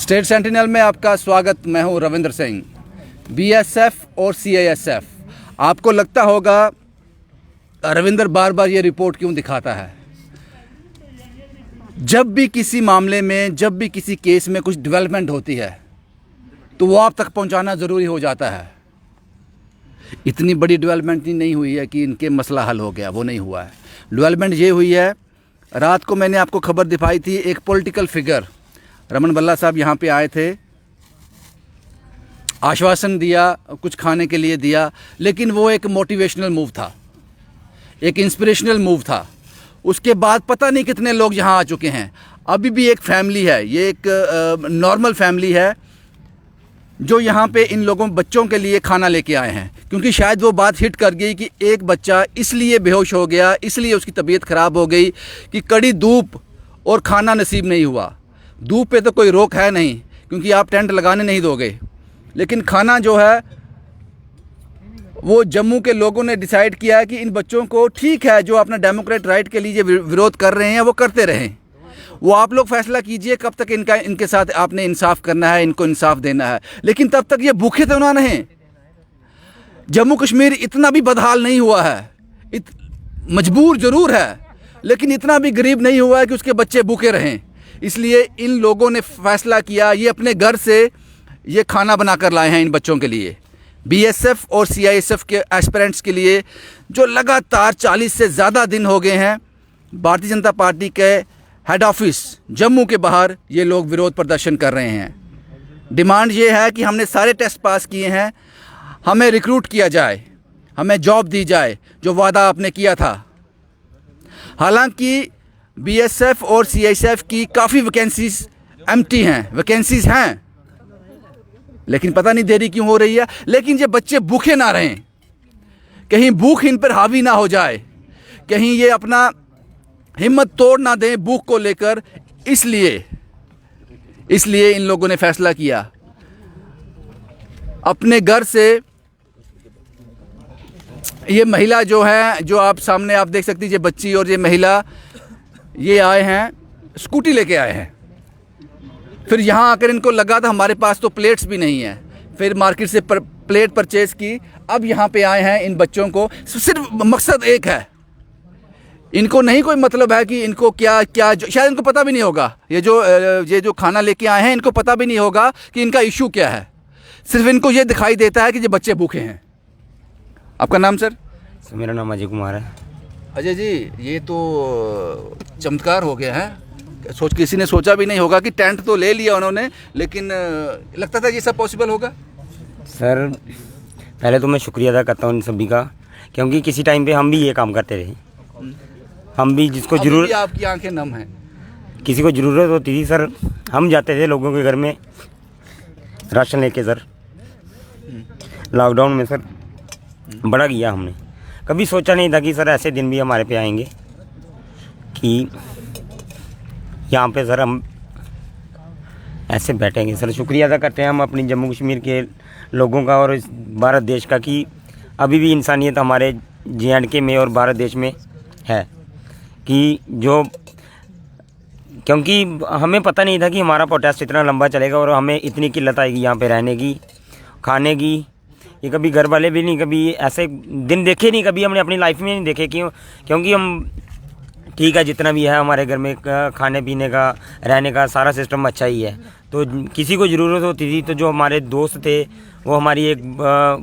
State sentinel में आपका स्वागत। मैं हूं रविंद्र सिंह। बीएसएफ और सीआईएसएफ, आपको लगता होगा रविंद्र बार बार ये रिपोर्ट क्यों दिखाता है। जब भी किसी मामले में, जब भी किसी केस में कुछ डेवलपमेंट होती है तो वो आप तक पहुंचाना ज़रूरी हो जाता है। इतनी बड़ी डेवलपमेंट नहीं हुई है कि इनके मसला हल हो गया, वो नहीं हुआ है। डेवलपमेंट ये हुई है, रात को मैंने आपको खबर दिखाई थी, एक पॉलिटिकल फिगर रमन भल्ला साहब यहाँ पे आए थे, आश्वासन दिया, कुछ खाने के लिए दिया, लेकिन वो एक मोटिवेशनल मूव था, एक इंस्पिरेशनल मूव था। उसके बाद पता नहीं कितने लोग यहाँ आ चुके हैं। अभी भी एक फैमिली है, ये एक नॉर्मल फैमिली है जो यहाँ पे इन लोगों बच्चों के लिए खाना लेके आए हैं, क्योंकि शायद वो बात हिट कर गई कि एक बच्चा इसलिए बेहोश हो गया, इसलिए उसकी तबीयत ख़राब हो गई कि कड़ी धूप और खाना नसीब नहीं हुआ। धूप पे तो कोई रोक है नहीं, क्योंकि आप टेंट लगाने नहीं दोगे, लेकिन खाना जो है वो जम्मू के लोगों ने डिसाइड किया है कि इन बच्चों को, ठीक है, जो अपना डेमोक्रेट राइट के लिए विरोध कर रहे हैं वो करते रहें, वो आप लोग फैसला कीजिए कब तक इनके साथ आपने इंसाफ करना है, इनको इंसाफ देना है, लेकिन तब तक ये भूखे तो ना रहें। जम्मू कश्मीर इतना भी बदहाल नहीं हुआ है, मजबूर ज़रूर है, लेकिन इतना भी गरीब नहीं हुआ है कि उसके बच्चे भूखे रहें। इसलिए इन लोगों ने फैसला किया, ये अपने घर से ये खाना बनाकर लाए हैं इन बच्चों के लिए, बीएसएफ और सीआईएसएफ के एस्पिरेंट्स के लिए, जो लगातार 40 से ज़्यादा दिन हो गए हैं भारतीय जनता पार्टी के हेड ऑफिस जम्मू के बाहर ये लोग विरोध प्रदर्शन कर रहे हैं। डिमांड ये है कि हमने सारे टेस्ट पास किए हैं, हमें रिक्रूट किया जाए, हमें जॉब दी जाए, जो वादा आपने किया था। हालांकि बीएसएफ और सीआईएसएफ की काफ़ी वैकेंसीज एम्प्टी हैं, वैकेंसीज हैं, लेकिन पता नहीं देरी क्यों हो रही है। लेकिन ये बच्चे भूखे ना रहें, कहीं भूख इन पर हावी ना हो जाए, कहीं ये अपना हिम्मत तोड़ ना दें भूख को लेकर, इसलिए इन लोगों ने फैसला किया अपने घर से। ये महिला जो है, जो आप सामने आप देख सकती है, ये बच्ची और ये महिला, ये आए हैं, स्कूटी लेके आए हैं। फिर यहाँ आकर इनको लगा था हमारे पास तो प्लेट्स भी नहीं है, फिर मार्केट से प्लेट परचेज की, अब यहाँ पे आए हैं। इन बच्चों को सिर्फ मकसद एक है, इनको नहीं कोई मतलब है कि इनको क्या क्या, शायद इनको पता भी नहीं होगा, ये जो खाना लेके आए हैं इनको पता भी नहीं होगा कि इनका इशू क्या है। सिर्फ इनको ये दिखाई देता है कि ये बच्चे भूखे हैं। आपका नाम सर? मेरा नाम अजय कुमार है। अजय जी, ये तो चमत्कार हो गया है। किसी ने सोचा भी नहीं होगा कि टेंट तो ले लिया उन्होंने, लेकिन लगता था ये सब पॉसिबल होगा। सर पहले तो मैं शुक्रिया अदा करता हूँ इन सभी का, क्योंकि किसी टाइम पे हम भी ये काम करते रहे। हम भी जिसको जरूरत, आपकी आंखें नम हैं, किसी को ज़रूरत होती थी सर, हम जाते थे लोगों के घर में राशन लेके सर। लॉकडाउन में सर बड़ा किया हमने, कभी सोचा नहीं था कि सर ऐसे दिन भी हमारे पे आएंगे कि यहाँ पे सर हम ऐसे बैठेंगे। सर शुक्रिया अदा करते हैं हम अपनी जम्मू कश्मीर के लोगों का और इस भारत देश का, कि अभी भी इंसानियत हमारे JNK में और भारत देश में है, कि जो, क्योंकि हमें पता नहीं था कि हमारा प्रोटेस्ट इतना लंबा चलेगा और हमें इतनी किल्लत आएगी यहाँ पे रहने की, खाने की। ये कभी घर वाले भी नहीं, कभी ऐसे दिन देखे नहीं, कभी हमने अपनी लाइफ में नहीं देखे, क्योंकि हम, ठीक है, जितना भी है हमारे घर में खाने पीने का, रहने का सारा सिस्टम अच्छा ही है। तो किसी को ज़रूरत होती थी तो जो हमारे दोस्त थे, वो हमारी एक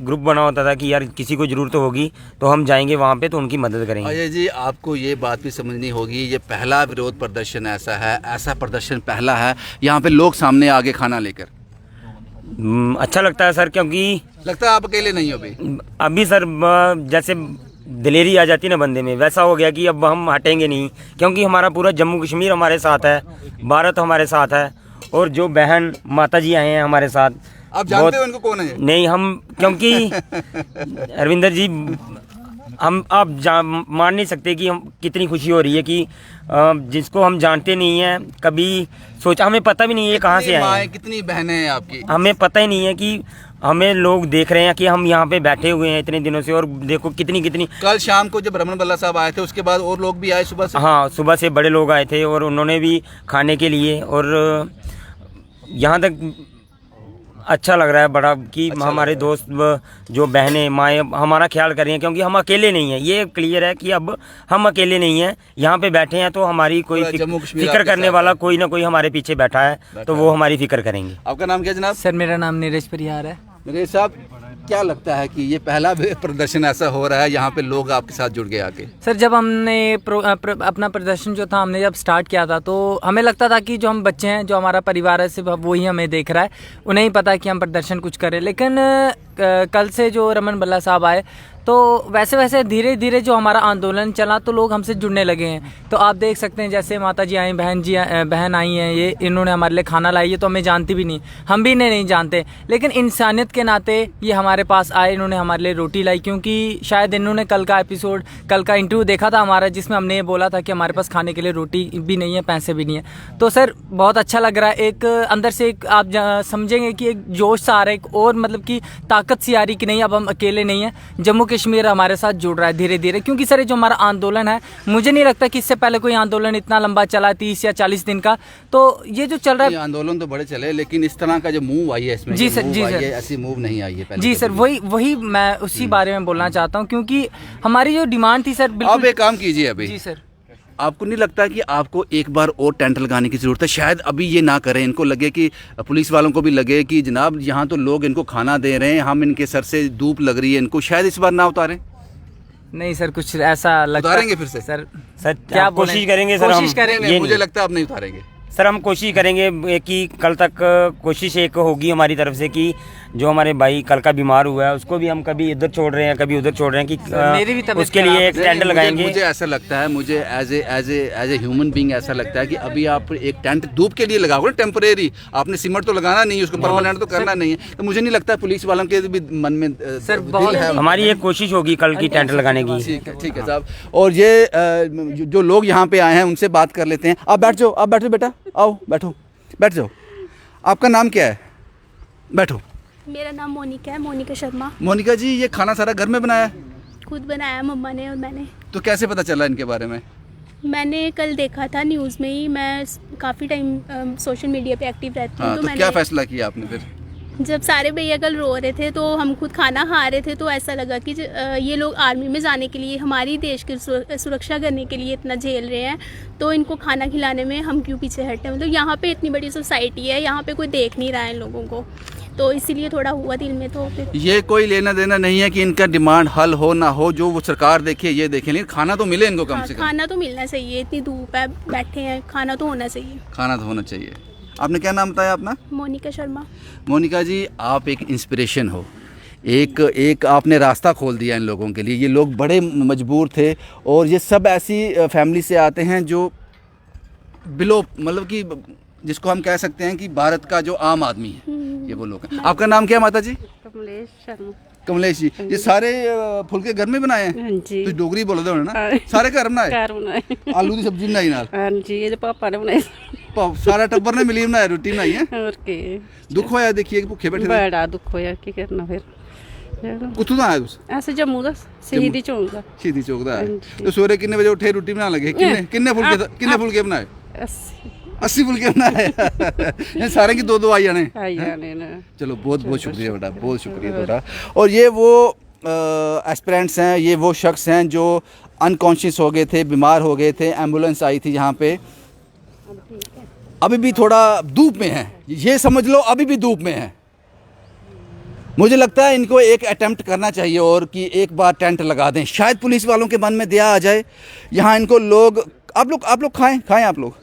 ग्रुप बना होता था कि यार किसी को ज़रूरत होगी तो हम जाएंगे वहाँ पे, तो उनकी मदद करेंगे। अजय जी, आपको ये बात भी समझनी होगी, ये पहला विरोध प्रदर्शन ऐसा है, ऐसा प्रदर्शन पहला है यहाँ पे लोग सामने आगे खाना लेकर। अच्छा लगता है सर, क्योंकि लगता है आप अकेले नहीं हो अभी सर, जैसे दिलेरी आ जाती ना बंदे में, वैसा हो गया कि अब हम हटेंगे नहीं, क्योंकि हमारा पूरा जम्मू कश्मीर हमारे साथ है, भारत हमारे साथ है, और जो बहन माता जी आए हैं हमारे साथ। आप जानते हो उनको कौन है? नहीं, हम, क्योंकि रविंदर जी, हम आप मान नहीं सकते कि हम कितनी खुशी हो रही है कि जिसको हम जानते नहीं हैं, कभी सोचा, हमें पता भी नहीं है कहाँ से आए हैं, कितनी बहनें हैं आपकी, हमें पता ही नहीं है कि हमें लोग देख रहे हैं कि हम यहाँ पे बैठे हुए हैं इतने दिनों से, और देखो कितनी। कल शाम को जब रमन भल्ला साहब आए थे, उसके बाद और लोग भी आए सुबह से? हाँ, सुबह से बड़े लोग आए थे और उन्होंने भी खाने के लिए, और यहाँ तक अच्छा लग रहा है बड़ा कि हमारे दोस्त जो बहनें माएँ हमारा ख्याल कर रही हैं, क्योंकि हम अकेले नहीं हैं। ये क्लियर है कि अब हम अकेले नहीं हैं, यहाँ पे बैठे हैं तो हमारी कोई फिक्र करने वाला कोई ना कोई हमारे पीछे बैठा है, तो वो हमारी फिक्र करेंगे। आपका नाम क्या जनाब? सर मेरा नाम नीरज परिहार है। नीरज साहब, क्या लगता है कि ये पहला प्रदर्शन ऐसा हो रहा है यहाँ पे लोग आपके साथ जुड़ गए आके? सर जब हमने अपना प्रदर्शन जो था हमने जब स्टार्ट किया था तो हमें लगता था कि जो हम बच्चे हैं, जो हमारा परिवार है, सिर्फ वही हमें देख रहा है, उन्हें ही पता है कि हम प्रदर्शन कुछ करें। लेकिन कल से जो रमन भल्ला साहब आए तो वैसे वैसे धीरे धीरे जो हमारा आंदोलन चला तो लोग हमसे जुड़ने लगे हैं। तो आप देख सकते हैं जैसे माता जी आई, बहन आई हैं, ये इन्होंने हमारे लिए खाना लाई है, तो हमें जानती भी नहीं, हम भी इन्हें नहीं जानते, लेकिन इंसानियत के नाते ये हमारे पास आए, इन्होंने हमारे लिए रोटी लाई। क्योंकि शायद इन्होंने कल का इंटरव्यू देखा था हमारा, जिसमें हमने ये बोला था कि हमारे पास खाने के लिए रोटी भी नहीं है, पैसे भी नहीं है। तो सर बहुत अच्छा लग रहा है, एक अंदर से एक आप समझेंगे कि एक जोश सा आ रहा है, एक और मतलब कि ताकत सी आ रही कि नहीं अब हम अकेले नहीं हैं, जम्मू कश्मीर हमारे साथ जुड़ रहा है धीरे धीरे। क्योंकि सर जो हमारा आंदोलन है, मुझे नहीं लगता कि इससे पहले कोई आंदोलन इतना लंबा चला, 30 या 40 दिन का। तो ये जो चल रहा है आंदोलन तो बड़े चले, लेकिन इस तरह का जो मूव आई है इसमें, जी सर, जी सर, ऐसी मूव नहीं आई है पहले। जी सर, वही मैं उसी बारे में बोलना चाहता हूँ, क्योंकि हमारी जो डिमांड थी सर, आप एक काम कीजिए अभी। जी सर, आपको नहीं लगता कि आपको एक बार और टेंट लगाने की ज़रूरत है? शायद अभी ये ना करें, इनको लगे कि पुलिस वालों को भी लगे कि जनाब यहाँ तो लोग इनको खाना दे रहे हैं, हम इनके सर से धूप लग रही है इनको, शायद इस बार ना उतारें। नहीं सर, कुछ ऐसा लगता उतारेंगे फिर से? सर क्या कोशिश करेंगे सर? कोशिश करेंगे, मुझे लगता है आप नहीं उतारेंगे सर। हम कोशिश करेंगे कि कल तक कोशिश एक होगी हमारी तरफ से कि जो हमारे भाई कल का बीमार हुआ है उसको भी हम कभी इधर छोड़ रहे हैं, कभी उधर छोड़ रहे हैं, कि मेरी भी तबीयत उसके लिए एक टेंट लगाएंगे। मुझे ऐसा लगता है, मुझे एज ए ह्यूमन बीइंग ऐसा लगता है कि अभी आप एक टेंट धूप के लिए लगाओगे ना, टेम्परेरी, आपने सीमेंट तो लगाना नहीं है, उसको परमानेंट तो करना नहीं है। तो मुझे नहीं लगता पुलिस वालों के भी मन में सर बहुत है। हमारी एक कोशिश होगी कल की टेंट लगाने की। ठीक है साहब। और ये जो लोग यहाँ पे आए हैं उनसे बात कर लेते हैं। आप बैठ जाओ, आप बैठो बेटा, आओ बैठो, बैठ जाओ। आपका नाम क्या है? बैठो। मेरा नाम मोनिका है, मोनिका शर्मा। मोनिका जी, ये खाना सारा घर में बनाया? खुद बनाया मम्मा ने और मैंने। तो कैसे पता चला इनके बारे में? मैंने कल देखा था न्यूज़ में ही, मैं काफ़ी टाइम सोशल मीडिया पे एक्टिव रहती हूँ। तो मैंने क्या फैसला किया आपने फिर? जब सारे भैया कल रो रहे थे तो हम खुद खाना खा रहे थे, तो ऐसा लगा कि ये लोग आर्मी में जाने के लिए, हमारी देश की सुरक्षा करने के लिए इतना झेल रहे हैं, तो इनको खाना खिलाने में हम क्यों पीछे हटे? मतलब यहाँ पे इतनी बड़ी सोसाइटी है, यहाँ पे कोई देख नहीं रहा है इन लोगों को, तो इसीलिए थोड़ा हुआ दिल में। तो फिर ये कोई लेना देना नहीं है कि इनका डिमांड हल हो ना हो, जो वो सरकार देखे ये देखे, लेकिन खाना तो मिले इनको कम से कम। खाना तो मिलना चाहिए, इतनी धूप है, बैठे हैं, खाना तो होना चाहिए। खाना तो होना चाहिए। आपने क्या नाम बताया अपना? मोनिका शर्मा। मोनिका जी, आप एक इंस्पिरेशन हो, एक आपने रास्ता खोल दिया इन लोगों के लिए। ये लोग बड़े मजबूर थे और ये सब ऐसी फैमिली से आते हैं जो बिलो, मतलब कि जिसको हम कह सकते हैं कि भारत का जो आम आदमी है, ये वो लोग हैं। आपका नाम क्या है माता जी? कमलेश शर्मा। कमलेश जी, ये सारे फुलके घर में बनाए हैं? हाँ जी। तो डोगरी बोल दो ना, सारे घर बनाए? घर बनाए। आलू की सब्जी बनाई नाल? हाँ जी, ये पापा ने बनाए। सारा टब्बर ने मिली बनाया, रोटी बनाई है? और के दुख होया देखिए कि भूखे बैठे? बड़ा दुख होया, की करना फिर। कुत्थों दा आया तुस? ऐसे जम्मू दा, शहीदी चौक दा। शहीदी चौक दा आया। तो सवेरे कितने बजे उठे रोटी बनाने लगे? किन्ने फुलके बनाए? 80 फुलके बनाए। सारे की दो आई जाने? चलो बहुत बहुत शुक्रिया बेटा, बहुत शुक्रिया बेटा। और ये वो एस्पिरेंट्स हैं, ये वो शख्स हैं जो अनकॉन्शियस हो गए थे, बीमार हो गए थे, एम्बुलेंस आई थी यहाँ पे, अभी भी थोड़ा धूप में है, ये समझ लो अभी भी धूप में है। मुझे लगता है इनको एक अटेम्प्ट करना चाहिए और कि एक बार टेंट लगा दें, शायद पुलिस वालों के मन में दया आ जाए। यहाँ इनको लोग, आप लोग खाएं आप लोग,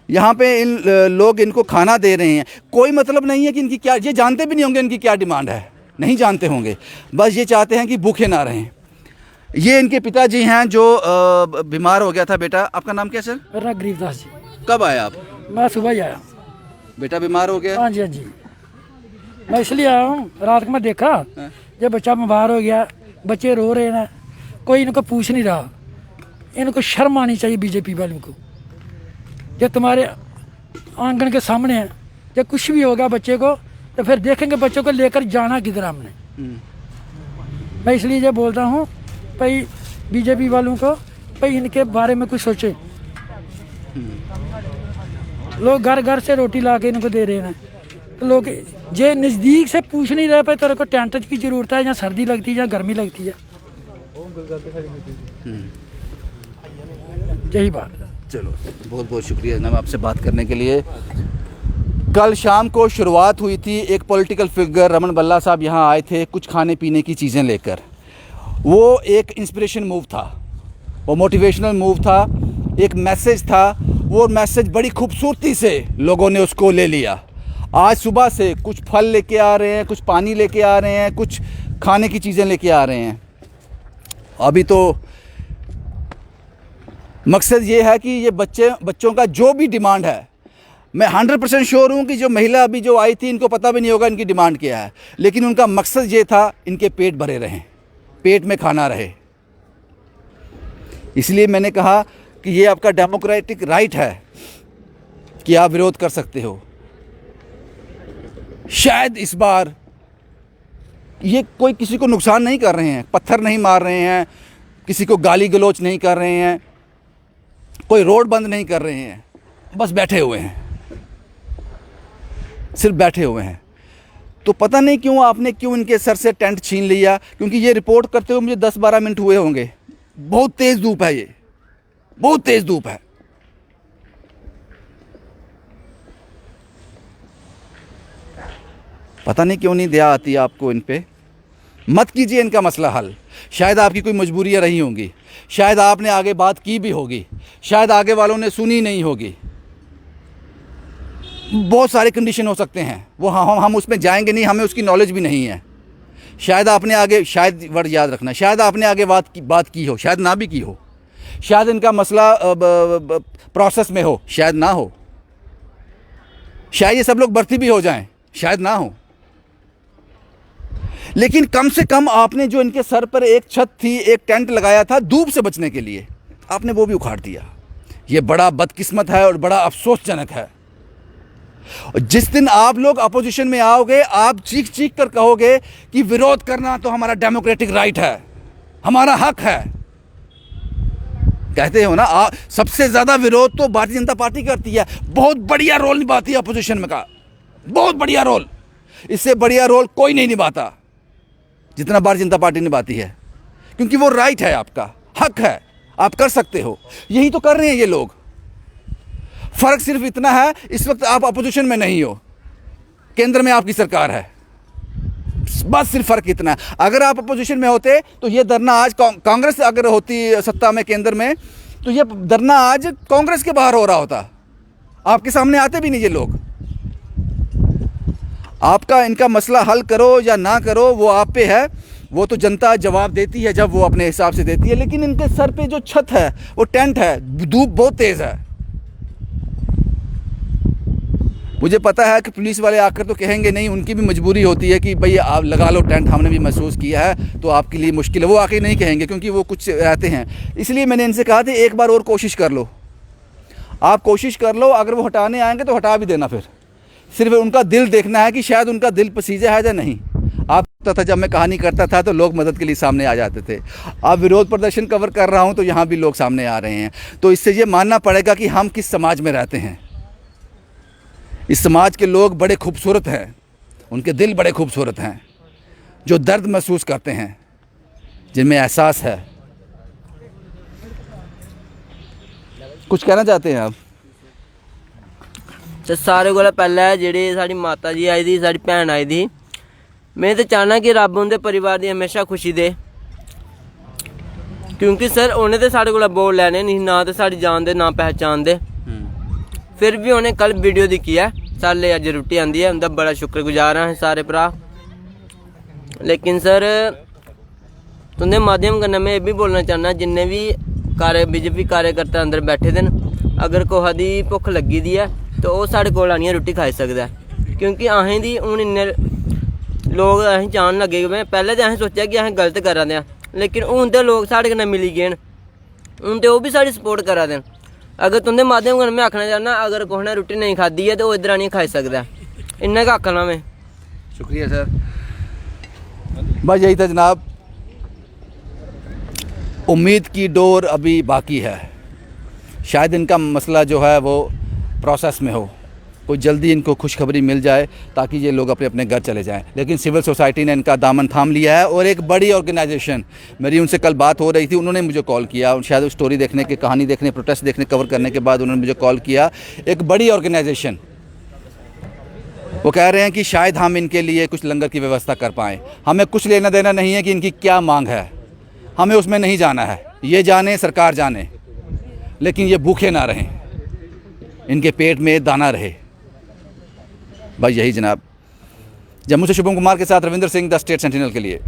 यहाँ पे इन लोग इनको खाना दे रहे हैं। कोई मतलब नहीं है कि इनकी क्या, ये जानते भी नहीं होंगे इनकी क्या डिमांड है, नहीं जानते होंगे, बस ये चाहते हैं कि भूखे ना रहें। ये इनके पिताजी हैं जो बीमार हो गया था। बेटा आपका नाम क्या सर? मेरा गरीबदास जी। कब आए आप? मैं सुबह ही आया। बेटा बीमार हो गया? हाँ जी, हाँ जी। मैं इसलिए आया हूँ, रात को मैं देखा जब बच्चा बीमार हो गया, बच्चे रो रहे हैं, कोई इनको पूछ नहीं रहा। इनको शर्म आनी चाहिए बीजेपी वालों को। जब तुम्हारे आंगन के सामने है, जब कुछ भी होगा बच्चे को, तो फिर देखेंगे बच्चों को लेकर जाना किधर हमने। मैं इसलिए ये बोल रहा हूँ भाई बीजेपी वालों को, भाई इनके बारे में कुछ सोचे। लोग घर घर से रोटी ला के इनको दे रहे हैं, तो लोग जे नज़दीक से पूछ नहीं रहे पे तेरे को टेंट की ज़रूरत है या सर्दी लगती है या गर्मी लगती है, यही बात है। चलो, बहुत बहुत शुक्रिया जनाब आपसे बात करने के लिए। कल शाम को शुरुआत हुई थी, एक पॉलिटिकल फिगर रमन बल्ला साहब यहाँ आए थे कुछ खाने पीने की चीज़ें लेकर। वो एक इंस्पिरेशन मूव था, वो मोटिवेशनल मूव था, एक मैसेज था। वो मैसेज बड़ी खूबसूरती से लोगों ने उसको ले लिया। आज सुबह से कुछ फल लेके आ रहे हैं, कुछ पानी लेके आ रहे हैं, कुछ खाने की चीज़ें लेके आ रहे हैं। अभी तो मकसद ये है कि ये बच्चों का जो भी डिमांड है, मैं 100% श्योर हूँ कि जो महिला अभी जो आई थी इनको पता भी नहीं होगा इनकी डिमांड क्या है, लेकिन उनका मकसद ये था इनके पेट भरे रहें, पेट में खाना रहे। इसलिए मैंने कहा कि ये आपका डेमोक्रेटिक राइट है कि आप विरोध कर सकते हो। शायद इस बार ये कोई किसी को नुकसान नहीं कर रहे हैं, पत्थर नहीं मार रहे हैं, किसी को गाली गलौच नहीं कर रहे हैं, कोई रोड बंद नहीं कर रहे हैं, बस बैठे हुए हैं, सिर्फ बैठे हुए हैं। तो पता नहीं क्यों इनके सर से टेंट छीन लिया, क्योंकि ये रिपोर्ट करते हुए मुझे 10-12 मिनट हुए होंगे। बहुत तेज़ धूप है, ये बहुत तेज़ धूप है। पता नहीं क्यों नहीं दया आती आपको इन पे। मत कीजिए इनका मसला हल। शायद आपकी कोई मजबूरियां रही होंगी, शायद आपने आगे बात की भी होगी, शायद आगे वालों ने सुनी नहीं होगी, बहुत सारे कंडीशन हो सकते हैं। वो हम उसमें जाएंगे नहीं, हमें उसकी नॉलेज भी नहीं है। शायद आपने आगे, शायद वर्ड याद रखना, शायद आपने आगे बात की हो, शायद ना भी की हो, शायद इनका मसला प्रोसेस में हो, शायद ना हो, शायद ये सब लोग भर्ती भी हो जाएं, शायद ना हो। लेकिन कम से कम आपने जो इनके सर पर एक छत थी, एक टेंट लगाया था धूप से बचने के लिए, आपने वो भी उखाड़ दिया। ये बड़ा बदकिस्मत है और बड़ा अफसोसजनक है। जिस दिन आप लोग अपोजिशन में आओगे, आप चीख चीख कर कहोगे कि विरोध करना तो हमारा डेमोक्रेटिक राइट है, हमारा हक है। कहते हो ना, सबसे ज़्यादा विरोध तो भारतीय जनता पार्टी करती है, बहुत बढ़िया रोल निभाती है अपोजिशन में का, बहुत बढ़िया रोल। इससे बढ़िया रोल कोई नहीं निभाता जितना भारतीय जनता पार्टी निभाती है, क्योंकि वो राइट है, आपका हक है, आप कर सकते हो। यही तो कर रहे हैं ये लोग। फ़र्क सिर्फ इतना है, इस वक्त आप अपोजिशन में नहीं हो, केंद्र में आपकी सरकार है, बस सिर्फ फ़र्क इतना है। अगर आप अपोजिशन में होते तो ये धरना आज, कांग्रेस अगर होती सत्ता में केंद्र में, तो ये धरना आज कांग्रेस के बाहर हो रहा होता, आपके सामने आते भी नहीं ये लोग। आपका इनका मसला हल करो या ना करो वो आप पे है, वो तो जनता जवाब देती है जब वो अपने हिसाब से देती है। लेकिन इनके सर पे जो छत है, वो टेंट है, धूप बहुत तेज़ है। मुझे पता है कि पुलिस वाले आकर तो कहेंगे नहीं, उनकी भी मजबूरी होती है कि भाई आप लगा लो टेंट, हमने भी महसूस किया है तो आपके लिए मुश्किल है। वो आके नहीं कहेंगे क्योंकि वो कुछ रहते हैं। इसलिए मैंने इनसे कहा था एक बार और कोशिश कर लो, आप कोशिश कर लो। अगर वो हटाने आएंगे तो हटा भी देना, फिर सिर्फ उनका दिल देखना है कि शायद उनका दिल पसीजा है या नहीं। आप पता था जब मैं कहानी करता था तो लोग मदद के लिए सामने आ जाते थे। अब विरोध प्रदर्शन कवर कर रहा हूँ तो यहाँ भी लोग सामने आ रहे हैं। तो इससे ये मानना पड़ेगा कि हम किस समाज में रहते हैं। इस समाज के लोग बड़े खूबसूरत हैं, उनके दिल बड़े खूबसूरत हैं, जो दर्द महसूस करते हैं, जिनमें एहसास है। कुछ कहना चाहते हैं आप? तो सारे कोला पैह्लें जेह्ड़ी साढ़ी माता जी आई दी, साढ़ी भैन आई दी, मैं तो चाहना कि रब उंदे परिवार दी हमेशा खुशी दे, क्योंकि सर उन्हें तो साढ़े कोला बोल लैने नहीं, ना तो साढ़ी जान दे ना पहचान दे। फिर भी उन्हें कल वीडियो दिक्खी है, साले अज्ज रुट्टी आंदी है, उंदा बड़ा शुक्रगुजार हैं सारे भरा। लेकिन सर तुंदे माध्यम कन्नै मैं ये भी बोलना चाहना, जिन्ने भी बीजेपी कार्यकर्ता अंदर बैठे दे न, अगर कुसा दी भुख लगी दी है तो वो साढ़े कोल आनियै रुट्टी खाई सकदा है। क्योंकि असें दी हून इन्ने लोग असें जान लगे हुए, पैह्लें तो असें सोचेआ कि असें गलत करा दे आं, लेकिन हून ते लोग साढ़े कन्नै मिली गे न, हून ते ओह् भी साढ़ी सपोर्ट करा दे न। अगर तुंदे माध्यम कन्नै मैं आखना चाहना, अगर कुसै ने रुट्टी नहीं खादी है तो वो इद्धर आनियै खाई सकदा है, इन्ना गै आखना मैं। शुक्रिया सर, बस यही था जनाब। उम्मीद की डोर अभी बाकी है, शायद इनका मसला जो है वो प्रोसेस में हो, कोई जल्दी इनको खुशखबरी मिल जाए ताकि ये लोग अपने अपने घर चले जाएं। लेकिन सिविल सोसाइटी ने इनका दामन थाम लिया है और एक बड़ी ऑर्गेनाइजेशन, मेरी उनसे कल बात हो रही थी, उन्होंने मुझे कॉल किया, शायद स्टोरी देखने के, कहानी देखने, प्रोटेस्ट देखने, कवर करने के बाद उन्होंने मुझे कॉल किया। एक बड़ी ऑर्गेनाइजेशन, वो कह रहे हैं कि शायद हम इनके लिए कुछ लंगर की व्यवस्था कर पाएँ। हमें कुछ लेना देना नहीं है कि इनकी क्या मांग है, हमें उसमें नहीं जाना है, ये जाने सरकार जाने, लेकिन ये भूखे ना रहें, इनके पेट में दाना रहे, भाई यही जनाब। जम्मू से शुभम कुमार के साथ Ravindra Singh, the state sentinel के लिए।